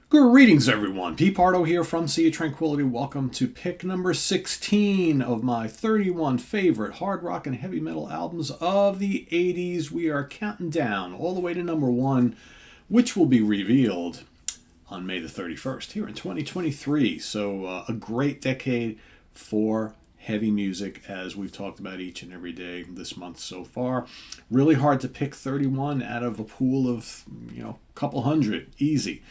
Greetings, everyone. Pete Pardo here from Sea of Tranquility. Welcome to pick number 16 of my 31 favorite hard rock and heavy metal albums of the 80s. We are counting down all the way to number one, which will be revealed on May the 31st here in 2023. So, a great decade for heavy music, as we've talked about each and every day this month so far. Really hard to pick 31 out of a pool of, a couple hundred. Easy.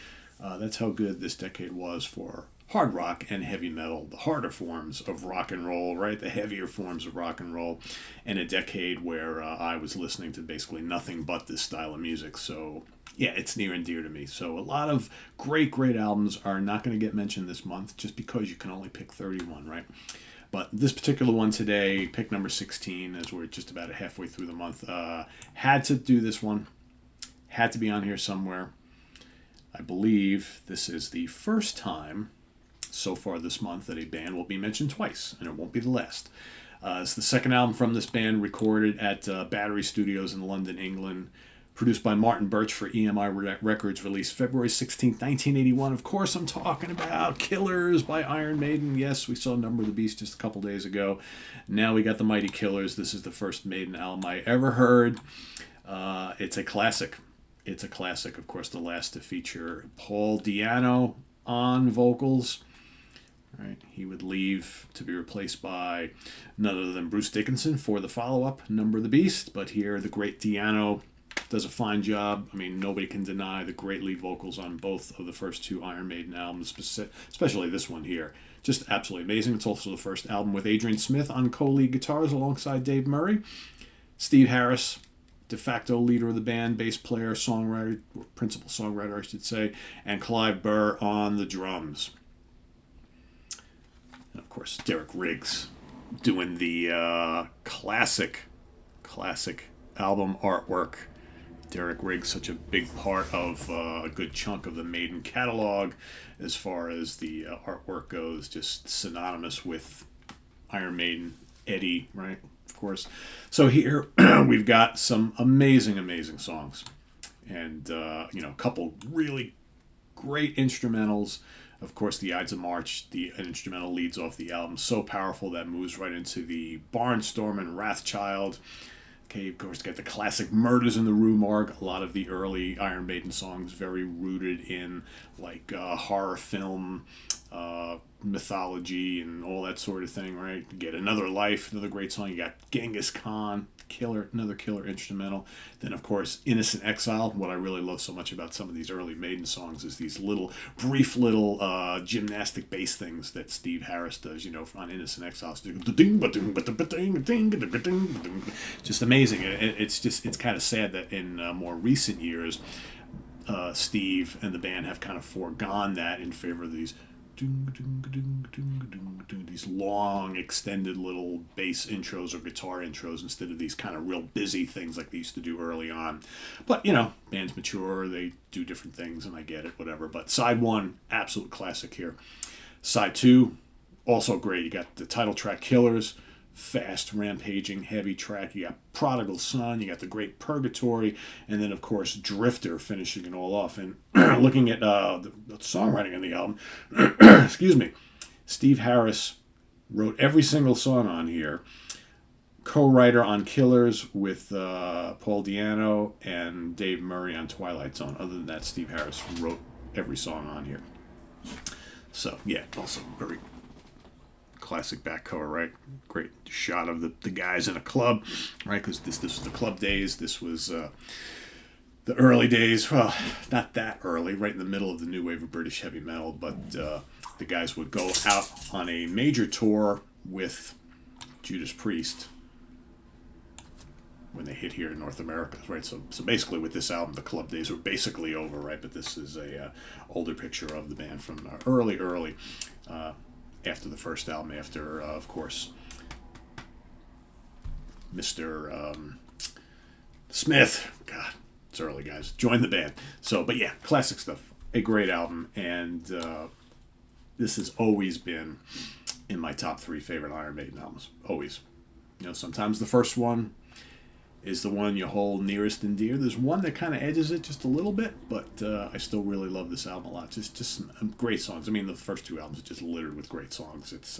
That's how good this decade was for hard rock and heavy metal, the harder forms of rock and roll, right? The heavier forms of rock and roll, and a decade where I was listening to basically nothing but this style of music. So, yeah, it's near and dear to me. So, a lot of great albums are not going to get mentioned this month just because you can only pick 31, right? But this particular one today, pick number 16, as we're just about halfway through the month, had to do this one, had to be on here somewhere. I believe this is the first time so far this month that a band will be mentioned twice, and it won't be the last. It's the second album from this band, recorded at Battery Studios in London, England, produced by Martin Birch for EMI Records, released February 16th, 1981. Of course, I'm talking about Killers by Iron Maiden. Yes, we saw Number of the Beast just a couple days ago. Now we got the Mighty Killers. This is the first Maiden album I ever heard. It's a classic. It's a classic, of course, the last to feature Paul Di'Anno on vocals. Right, he would leave to be replaced by none other than Bruce Dickinson for the follow-up, Number of the Beast. But here, the great Di'Anno does a fine job. I mean, nobody can deny the great lead vocals on both of the first two Iron Maiden albums, especially this one here. Just absolutely amazing. It's also the first album with Adrian Smith on co-lead guitars alongside Dave Murray. Steve Harris, de facto leader of the band, bass player, songwriter, principal songwriter, I should say, and Clive Burr on the drums. And of course, Derek Riggs doing the classic album artwork. Derek Riggs, such a big part of a good chunk of the Maiden catalog as far as the artwork goes, just synonymous with Iron Maiden, Eddie, right? Of course. So here we've got some amazing songs, and a couple really great instrumentals. Of course, the Ides of March, the instrumental leads off the album, so powerful that moves right into the Barnstorm and Wrathchild. Okay, of course, got the classic Murders in the Rue Morgue. A lot of the early Iron Maiden songs very rooted in like horror film, mythology, and all that sort of thing, right? You get Another Life, another great song. You got Genghis Khan, another killer instrumental. Then, of course, Innocent Exile. What I really love so much about some of these early Maiden songs is these brief little gymnastic bass things that Steve Harris does, on Innocent Exile. Just amazing. It's kind of sad that in more recent years, Steve and the band have kind of foregone that in favor of these long, extended little bass intros or guitar intros instead of these kind of real busy things like they used to do early on. But, bands mature, they do different things, and I get it, whatever. But side one, absolute classic here. Side two, also great. You got the title track, Killers, fast, rampaging, heavy track. You got Prodigal Son, you got the great Purgatory, and then, of course, Drifter finishing it all off. And looking at the songwriting on the album, excuse me, Steve Harris wrote every single song on here, co-writer on Killers with Paul Di'Anno and Dave Murray on Twilight Zone. Other than that, Steve Harris wrote every song on here. So, yeah, also very classic back cover, right? Great shot of the guys in a club, right? Because this was the club days. This was the early days. Well, not that early, right in the middle of the new wave of British heavy metal. But the guys would go out on a major tour with Judas Priest when they hit here in North America, right? So basically, with this album, the club days were basically over, right? But this is a older picture of the band from early. After the first album, after, of course, Mr. Smith, God, it's early, guys, joined the band. So, but yeah, classic stuff. A great album, and this has always been in my top 3 favorite Iron Maiden albums. Always. Sometimes the first one is the one you hold nearest and dear. There's one that kind of edges it just a little bit, but I still really love this album a lot. Just some great songs. I mean, the first two albums are just littered with great songs. It's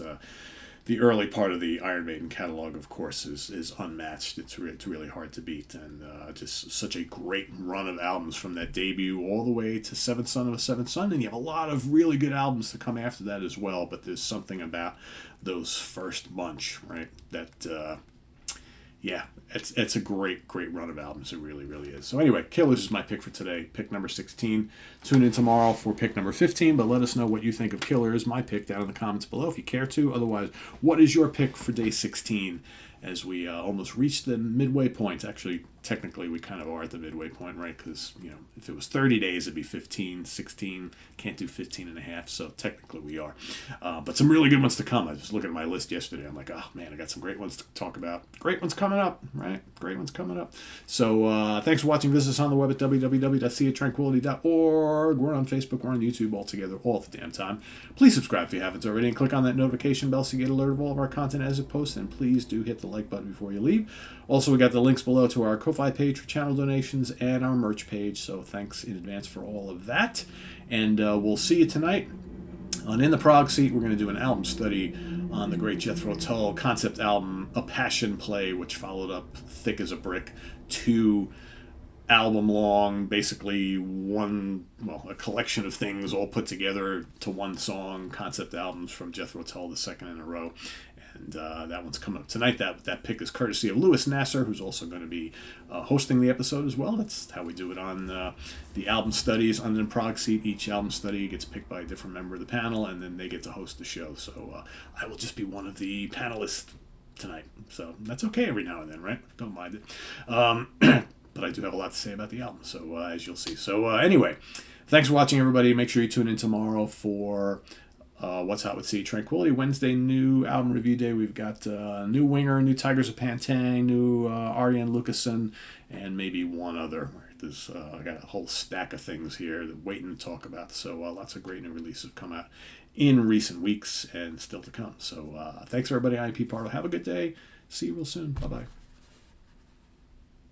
the early part of the Iron Maiden catalog, of course, is unmatched. It's really hard to beat, and just such a great run of albums from that debut all the way to Seventh Son of a Seventh Son, and you have a lot of really good albums to come after that as well, but there's something about those first bunch, right, that... yeah, it's a great run of albums. It really, really is. So anyway, Killers is my pick for today. Pick number 16. Tune in tomorrow for pick number 15, but let us know what you think of Killers. My pick down in the comments below if you care to. Otherwise, what is your pick for day 16 as we almost reach the midway point? Actually, technically, we kind of are at the midway point, right? Because, if it was 30 days, it'd be 15, 16. Can't do 15 and a half, so technically we are. But some really good ones to come. I was looking at my list yesterday. I'm like, oh, man, I got some great ones to talk about. Great ones coming up, right? Great ones coming up. So thanks for watching. Visit us on the web at www.seaoftranquility.org. We're on Facebook. We're on YouTube all together all the damn time. Please subscribe if you haven't already, and click on that notification bell so you get alert of all of our content as it posts. And please do hit the like button before you leave. Also, we got the links below to our Ko-Fi page for channel donations and our merch page. So thanks in advance for all of that. And we'll see you tonight on In the Prog Seat. We're going to do an album study on the great Jethro Tull concept album, A Passion Play, which followed up Thick as a Brick, 2 album long, basically a collection of things all put together to one song, concept albums from Jethro Tull, the second in a row. And that one's coming up tonight. That pick is courtesy of Louis Nasser, who's also going to be hosting the episode as well. That's how we do it on the album studies on the Prog Seat. Each album study gets picked by a different member of the panel, and then they get to host the show. So I will just be one of the panelists tonight. So that's okay every now and then, right? Don't mind it. But I do have a lot to say about the album, so as you'll see. So anyway, thanks for watching, everybody. Make sure you tune in tomorrow for... What's Hot with Sea Tranquility. Wednesday, new album review day. We've got new Winger, new Tigers of Pantang, new Ariane Lucasen, and maybe one other. There's I got a whole stack of things here waiting to talk about. So lots of great new releases have come out in recent weeks and still to come. So thanks, everybody. I'm Pete Pardo. Have a good day. See you real soon. Bye-bye.